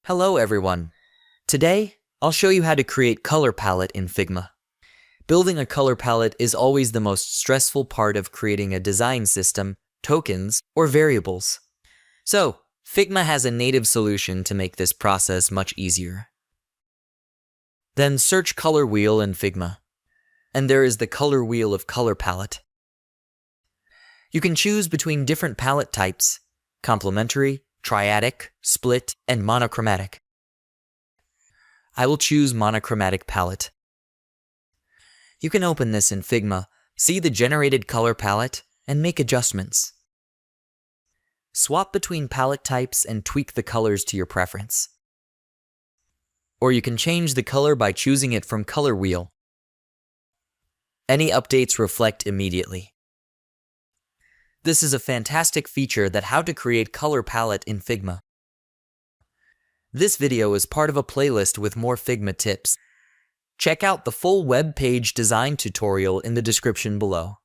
Hello everyone. Today, I'll show you how to create color palette in Figma. Building a color palette is always the most stressful part of creating a design system, tokens, or variables. So, Figma has a native solution to make this process much easier. Then search color wheel in Figma, and there is the color wheel of color palette. You can choose between different palette types: complementary, triadic, split, and monochromatic. I will choose monochromatic palette. You can open this in Figma, see the generated color palette, and make adjustments. Swap between palette types and tweak the colors to your preference. Or you can change the color by choosing it from color wheel. Any updates reflect immediately. This is a fantastic feature that how to create color palette in Figma. This video is part of a playlist with more Figma tips. Check out the full web page design tutorial in the description below.